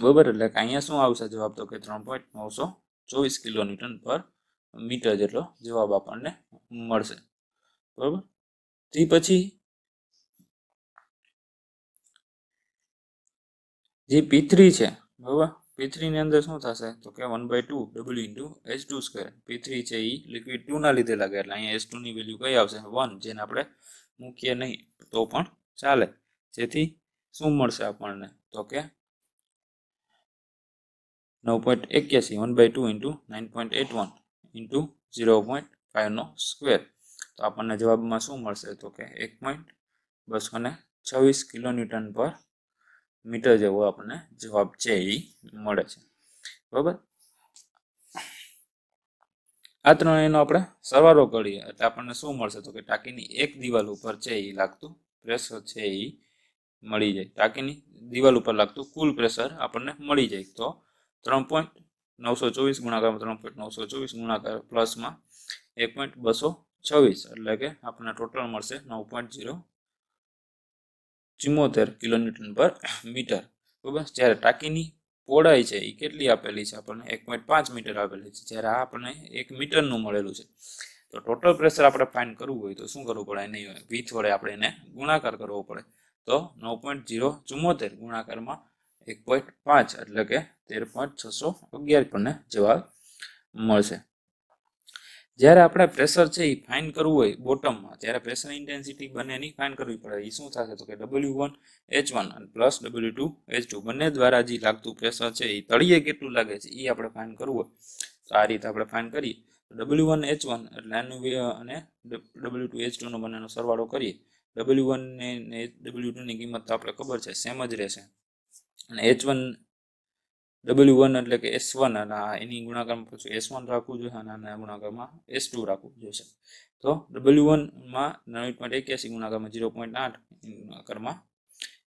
બરાબર. એટલે કે અહીંયા શું આવશે જવાબ? તો કે 3.924 કિલોન્યુટન પર મીટર જેટલો જવાબ આપણને મળશે. બરાબર. તે પછી જે P3 છે, બરાબર, P3 ની અંદર શું થશે? તો કે 1/2 W into H2 square. P3 છે એ લિક્વિડ 2 ના લીધે લાગે. એટલે અહીંયા H2 ની વેલ્યુ કઈ આવશે? 1, જેને આપણે મૂકીએ નહીં તો પણ ચાલે. જેથી શું મળશે આપણને? તો કે 9.81 1/2 into 9.81 into 0.5 નો સ્ક્વેર. તો આપણને જવાબમાં શું મળશે? તો કે 1.226 કિલોન્યુટન પર મીટર જેવો આપણને જવાબ છે એ મળે છે. બરાબર. આ ત્રણેયનો આપણે સરવાળો કરીએ એટલે આપણને શું મળશે? તો કે ટાંકીની એક દિવાલ ઉપર છે એ લાગતું પ્રેશર છે એ મળી જાય. ટાંકીની દિવાલ ઉપર લાગતું કુલ પ્રેશર આપણને મળી જાય. તો 3.924 ગુણાકાર 3.924 ગુણાકાર પ્લસમાં 1.226 એટલે કે આપણને ટોટલ મળશે 9.074 કિલોન્યુટન પર મીટર. બરાબર. જ્યારે ટાંકીની પહોળાઈ છે એ કેટલી આપેલી છે? આપણને 1.5 મીટર આપેલી છે, જ્યારે આ આપણને 1 મીટરનું મળેલું છે. તો ટોટલ પ્રેશર આપણે ફાઇન્ડ કરવું હોય તો શું કરવું પડે? એની વીથ વડે આપણે એને ગુણાકાર કરવો પડે. તો 9.074 ગુણાકારમાં 1.5 એટલે કે 13.611 આપણને જવાબ મળશે. જ્યારે આપણે પ્રેશર છે એ ફાઇન્ડ કરવું હોય બોટમમાં, ત્યારે પ્રેશર ઇન્ટેન્સિટી બંનેની ફાઇન્ડ કરવી પડે. એ શું થશે? તો કે W1 H1 અને પ્લસ W2 H2 બંને દ્વારા જે લાગતું પ્રેશર છે એ તળિયે કેટલું લાગે છે એ આપણે ફાઇન્ડ કરવું હોય તો આ રીતે આપણે ફાઇન્ડ કરીએ W1H1 એટલે આનું અને W2H2 નો બંનેનો સરવાળો કરીએ. W1 ને W2 ની કિંમત તો આપણે ખબર છે, સેમ જ રહેશે. અને H1 W1 એટલે કે S1 અને એની ગુણાકારમાં પછી S1 રાખવું જોઈએ અને આના ગુણાકારમાં S2 રાખવું જોઈએ. તો W1 માં 9.81 ગુણાકારમાં 0.8 ગુણાકારમાં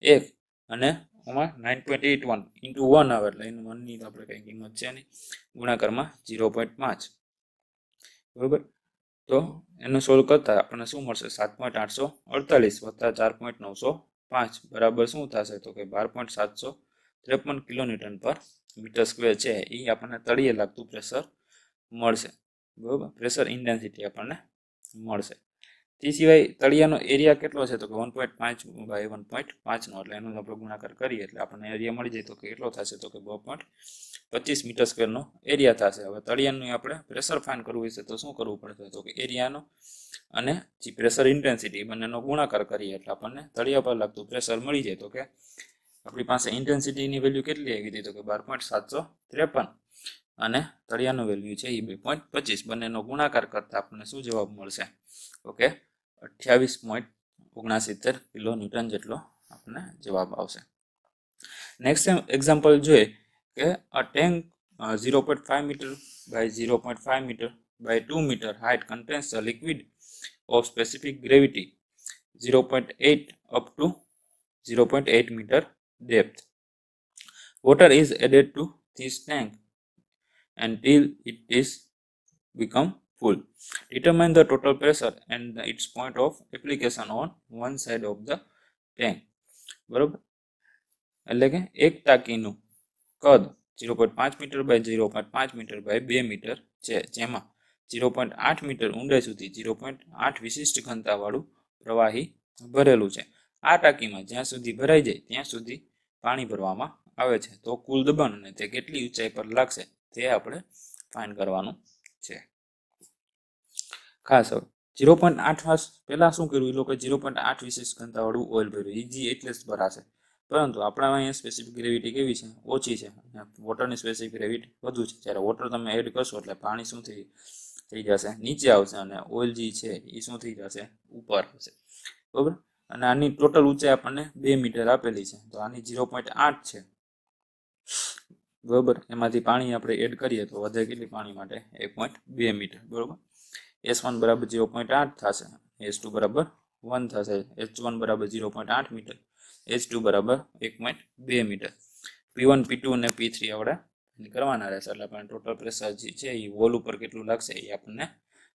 1 અને આમાં 9.81 into 1 આવે એટલે એનું 1 ની તો આપણે કઈ કિંમત છે નહીં, ગુણાકારમાં 0.5. બરોબર. તો એનું સોલ્વ કરતા આપણને શું મળશે? 7.848 વત્તા 4.905 બરાબર શું થશે? તો કે 12.753 કિલોન્યુટન પર મીટર સ્ક્વેર છે એ આપણને તળિયે લાગતું પ્રેશર મળશે. બરોબર, પ્રેશર ઇન્ટેન્સિટી આપણને મળશે. તે સિવાય તળિયાનો એરિયા કેટલો છે? તો કે 1.5 બાય 1.5 નો, એટલે એનો આપણે ગુણાકાર કરીએ એટલે આપણને એરિયા મળી જાય. તો કે કેટલો થશે? તો કે 2.25 મીટર સ્ક્વેર નો એરિયા થશે. હવે તળિયાનું આપણે પ્રેશર ફાઇન્ડ કરવું હશે તો શું કરવું પડશે? તો કે એરિયાનો અને જે પ્રેશર ઇન્ટેન્સિટી બંનેનો ગુણાકાર કરીએ એટલે આપણને તળિયા પર લાગતું પ્રેશર મળી જાય. તો કે આપણી પાસે ઇન્ટેન્સિટીની વેલ્યુ કેટલી આવી હતી? તો કે 12.753 અને તળિયાનું વેલ્યુ છે એ 2.25. બંનેનો ગુણાકાર કરતા આપણને શું જવાબ મળશે? તો કે 28.69 કિલોન્યુટન જેટલો આપણને જવાબ આવશે. નેક્સ્ટ એક્ઝામ્પલ જોઈએ કે a tank 0.5 meter by 0.5 meter by 2 meter height contains a liquid of specific gravity 0.8 up to 0.8 meter depth. Water is added to this tank until it is become full. Determine the total pressure and its point of application on one side of the tank. બરોબર, એટલે કે એક ટાંકીનું કદ 0.5 metre by 0.5 metre by 2 metre છે, જેમાં 0.8 metre ઊંડાઈ સુધી 0.8 વિશિષ્ટ ઘનતાવાળું પ્રવાહી ભરેલું છે. આ ટાંકીમાં જ્યાં સુધી ભરાઈ જાય ત્યાં સુધી પાણી ભરવામાં આવે છે. તો કુલ દબાણ અને તે કેટલી ઊંચાઈ પર લાગશે તે આપણે ફાઇન્ડ કરવાનું છે. ખાસ હવે 0.8 પહેલા શું કર્યું? એ લોકો 0.8 વિશેષ ઘનતાવાળું ઓઇલ ભર્યું. ઈજી એટલે જ ભરાશે, પરંતુ આપણા અહીંયા સ્પેસિફિક ગ્રેવિટી કેવી છે? ઓછી છે. અને વોટરની સ્પેસિફિક ગ્રેવિટી વધુ છે. જ્યારે વોટર તમે એડ કરશો એટલે પાણી શું થઈ જશે? નીચે આવશે અને ઓઇલ જે છે એ શું થઈ જશે? ઉપર આવશે. બરોબર. અને આની ટોટલ ઊંચાઈ આપણને 2 મીટર આપેલી છે, તો આની 0.8 છે. બરોબર, એમાંથી પાણી આપણે એડ કરીએ તો વધે કેટલી પાણી માટે? 1.2 મીટર. બરોબર, S1 બરાબર 0.8 થશે, S2 બરાબર 1 થશે, H1 બરાબર 0.8 મીટર, H2 બરાબર 1.2 મીટર. P1 P2 અને P3 આપણે કરવાના રહેશે એટલે આપણને ટોટલ પ્રેશર જે છે એ વોલ ઉપર કેટલું લાગશે એ આપણને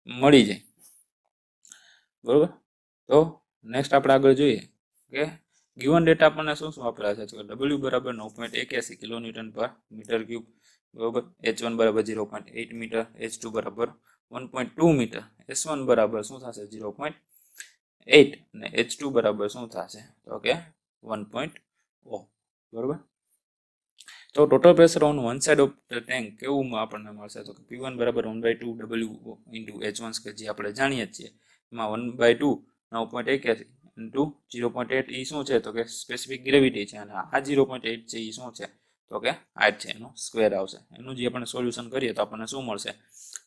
મળી જાય. બરોબર. તો નેક્સ્ટ આપણે આગળ જોઈએ કે ગિવન ડેટા આપણને શું શું આપેલા છે? તો W બરાબર 9.81 કિલોન્યુટન પર મીટર ક્યુબ. બરોબર, H1 બરાબર 0.8 મીટર, H2 બરાબર 1.2 મીટર, S1 બરાબર શું થશે? 0.8 અને H2 બરાબર શું થશે? તો કે 1.0. બરોબર. તો total pressure on one side of the tank કેવું આપણને મળશે? તો કે P1 બરાબર 1/2 W into H1 કે જે આપણે જાણીએ છીએ, એમાં 1/2 9.81 into 0.8 એ શું છે? તો કે સ્પેસિફિક ગ્રેવિટી છે, અને આ 0.8 છે એ શું છે? તો કે હાઇટ છે, એનો સ્ક્વેર આવશે. એનું જે આપણે સોલ્યુશન કરીએ તો આપણને શું મળશે?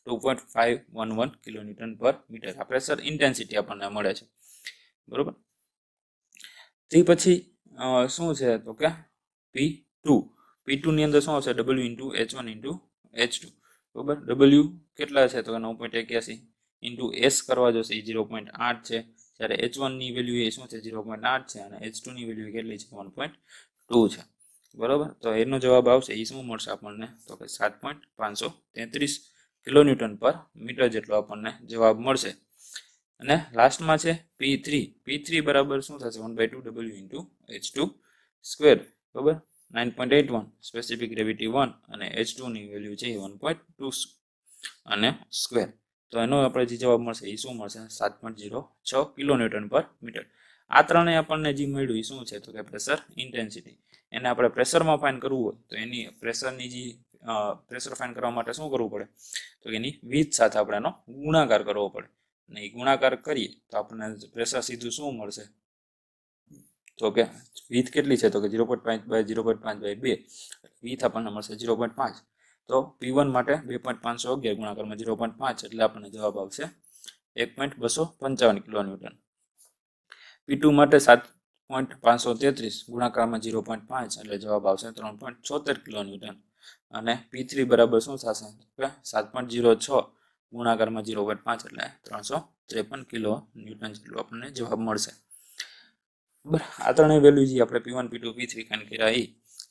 2.511 કિલોન્યુટન પર મીટર. આ પ્રેશર ઇન્ટેન્સિટી આપણને મળે છે. બરોબર. તે પછી શું છે? તો કે P2 ની અંદર શું આવશે? W into H1 into H2. બરોબર, W કેટલા છે? તો કે 9.81 into S કરવા જશે એ 0.8 છે, જ્યારે H1 ની વેલ્યુ એ શું છે? 0.8 છે, અને H2 ની વેલ્યુ કેટલી છે? 1.2 છે. બરોબર, તો એનો જવાબ આવશે એ શું મળશે આપણને? તો કે 7.533 કિલોન્યુટન પર મીટર જેટલો આપણને જવાબ મળશે. અને લાસ્ટમાં છે P3 બરાબર શું થશે? 1/2 W into H2 સ્ક્વેર. બરોબર, 9.81 સ્પેસિફિક ગ્રેવિટી 1 અને H2 ની વેલ્યુ છે 1.2 અને સ્ક્વેર. તો એનો આપણે જે જવાબ મળશે એ શું મળશે? 7.06 કિલોન્યુટન પર મીટર. આ ત્રણેય આપણને જે મળ્યું એ શું છે? તો કે પ્રેશર ઇન્ટેન્સિટી. એને આપણે પ્રેશરમાં ફાઇન્ડ કરવું હોય તો એની પ્રેશરની જે પ્રેશર ફાઇન્ડ કરવા માટે શું કરવું પડે? તો એની વિથ સાથે આપણે એનો ગુણાકાર કરવો પડે, અને એ ગુણાકાર કરીએ તો આપણને પ્રેશર સીધું શું મળશે? તો કે વિથ કેટલી છે? તો કે 0.5 બાય 0.5 બાય 2, વિથ આપણને મળશે 0.5. તો P1 માટે 2.511 ગુણાકારમાં 0.5 એટલે આપણને જવાબ આવશે 1.255 કિલોન્યુટન. P2 માટે 7.533 ગુણાકારમાં 0.5 એટલે જવાબ આવશે 3.76 કિલોન્યુટન. અને P3 બરાબર શું થશે? 7.06 ગુણાકારમાં 0.5 એટલે 353 કિલોન્યુટન જેટલું આપણને જવાબ મળશે. બરાબર, આ ત્રણેય વેલ્યુ જે આપણે P1 P2 P3 કાન કર્યા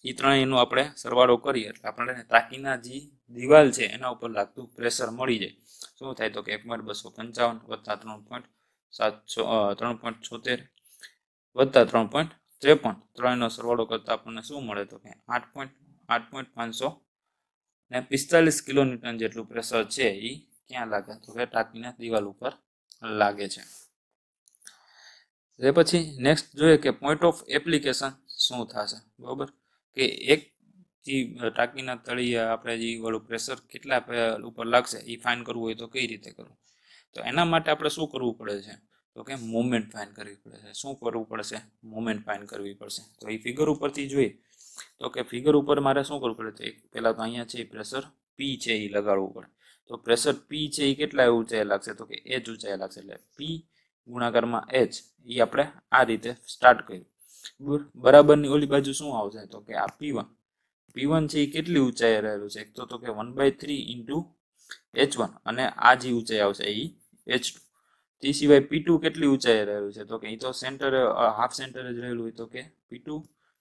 એ ત્રણેયનો આપણે સરવાળો કરીએ એટલે આપણને ટાંકીના જે દિવાલ છે એના ઉપર લાગતું પ્રેશર મળી જાય. શું થાય તો કે 1.255 વત્તા 3.76 વત્તા 3.53 ત્રણેયનો સરવાળો કરતા આપણને શું મળે તો કે 8.545 કિલોન્યુટન જેટલું પ્રેશર છે એ ક્યાં લાગે તો કે ટાંકીના દિવાલ ઉપર લાગે છે. એ પછી નેક્સ્ટ જોઈએ કે પોઈન્ટ ઓફ એપ્લિકેશન શું થશે. બરાબર, કે એક જે ટાંકીના તળિયે આપણે જે વાળું પ્રેશર કેટલા ઉપર લાગશે એ ફાઇન કરવું હોય તો કઈ રીતે કરવું? તો એના માટે આપણે શું કરવું પડે છે તો કે મોમેન્ટ ફાઇન કરવી પડે છે. શું કરવું પડશે? મોમેન્ટ ફાઇન કરવી પડશે. તો એ ફિગર ઉપરથી જોઈએ તો કે ફિગર ઉપર મારે શું કરવું પડે? તો પહેલા તો અહીંયા છે પ્રેશર P છે એ લગાડવું પડે. તો પ્રેશર P છે એ કેટલા ઊંચાઈ લાગશે તો કે H ઊંચાઈ લાગશે. એટલે P ગુણાકારમાં H એ આપણે આ રીતે સ્ટાર્ટ કર્યું. બરાબરની ઓલી બાજુ શું આવશે તો કે આ P1 છે એ કેટલી ઊંચાઈ રહેલું છે? એક તો કે 1/3 ઇન્ટુ H1 અને આ જે ઊંચાઈ આવશે એ H2. તે સિવાય P2 કેટલી ઊંચાઈ રહેલું છે તો કે એ તો સેન્ટર હાફ સેન્ટર જ રહેલું હોય તો કે P2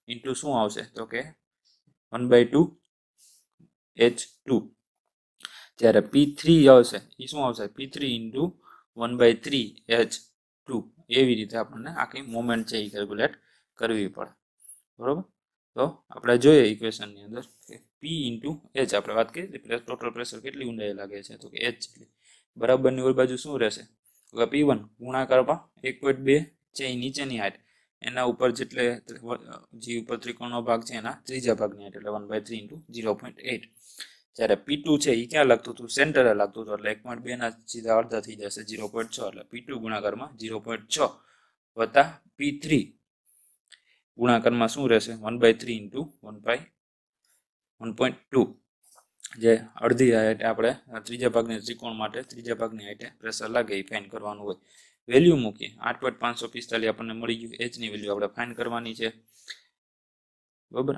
ઇન્ટુ શું આવશે તો કે 1/2 H2. જ્યારે P3 આવશે એ શું આવશે? P3 into 1/3 H2. એવી રીતે આપણને આખી મોમેન્ટ છે એ કેલ્ક્યુલેટ કરવી પડે. બરોબર, તો આપણે જોઈએ ઇક્વેશનની અંદર કે P ઇન્ટુ H આપણે વાત કરીએ ટોટલ પ્રેશર કેટલી ઊંડાઈ લાગે છે તો કે H જેટલી. બરાબરની ઓલી બાજુ શું રહેશે તો કે P1 ગુણાકારમાં 1.2 છે એ નીચેની હાઈટ એના ઉપર જેટલે જે ઉપર ત્રિકોણનો ભાગ છે એના ત્રીજા ભાગની હાઈટ એટલે 1/3 ઇન્ટુ 0.8. જ્યારે P2 છે એ ક્યાં લાગતું હતું? સેન્ટરે લાગતું હતું એટલે 1.2 ના સીધા અડધા થઈ જશે 0.6 એટલે P2 ગુણાકારમાં 0.6 વત્તા P3 ગુણાકારમાં શું રહેશે 1/3 ઇન્ટુ 1.2. જે અડધી હાઈટ આપણે ત્રીજા ભાગની ત્રિકોણ માટે ત્રીજા ભાગની હાઈટે પ્રેશર લાગે એ ફાઇન કરવાનું હોય. વેલ્યુ મૂકીએ 8.545 આપણને મળી ગયું. H ની વેલ્યુ આપણે ફાઇન કરવાની છે. બરાબર,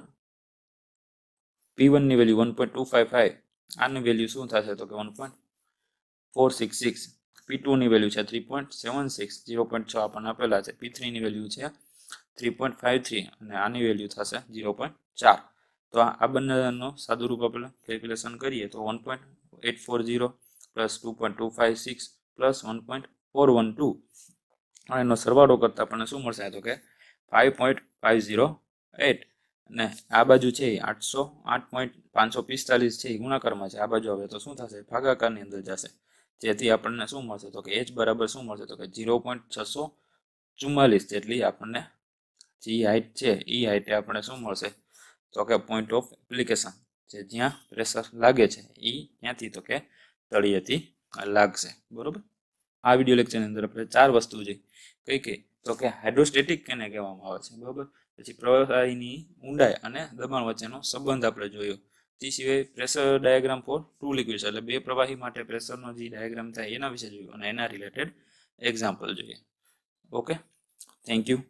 P1 ની વેલ્યુ 1.255 આની વેલ્યુ શું થશે તો કે 1.466. P2 ની વેલ્યુ છે 3.76 0.6 આપણને આપેલા છે. P3 ની વેલ્યુ છે 3.53 અને આની વેલ્યુ થશે 0.4. તો આ બંનેનો સાદુરૂપ આપણે કેલ્ક્યુલેશન કરીએ તો 1.840 પ્લસ 2.256 પ્લસ 1.412 અને એનો સરવાળો કરતા આપણને શું મળશે તો કે 5.508. અને આ બાજુ છે 8.545 છે એ ગુણાકારમાં છે. આ બાજુ આવે તો શું થશે? ભાગાકારની અંદર જશે. જેથી આપણને શું મળશે તો કે H બરાબર શું મળશે તો કે 0.644 જેટલી આપણને જે હાઈટ છે એ હાઈટે આપણે શું મળશે તો કે પોઈન્ટ ઓફ એપ્લિકેશન જે જ્યાં પ્રેશર લાગે છે એ ક્યાંથી તો કે તળિયેથી લાગશે. બરોબર, આ વિડીયો લેક્ચરની અંદર આપણે 4 વસ્તુ જોઈ. કઈ તો કે હાઇડ્રોસ્ટેટિક કેને કહેવામાં આવે છે. બરોબર, પછી પ્રવાહીની ઊંડાઈ અને દબાણ વચ્ચેનો સંબંધ આપણે જોયો. તે સિવાય પ્રેશર ડાયાગ્રામ ફોર 2 લિક્વિડ્સ એટલે 2 પ્રવાહી માટે પ્રેશરનો જે ડાયાગ્રામ થાય એના વિશે જોયું અને એના રિલેટેડ એક્ઝામ્પલ જોઈએ. Okay, thank you.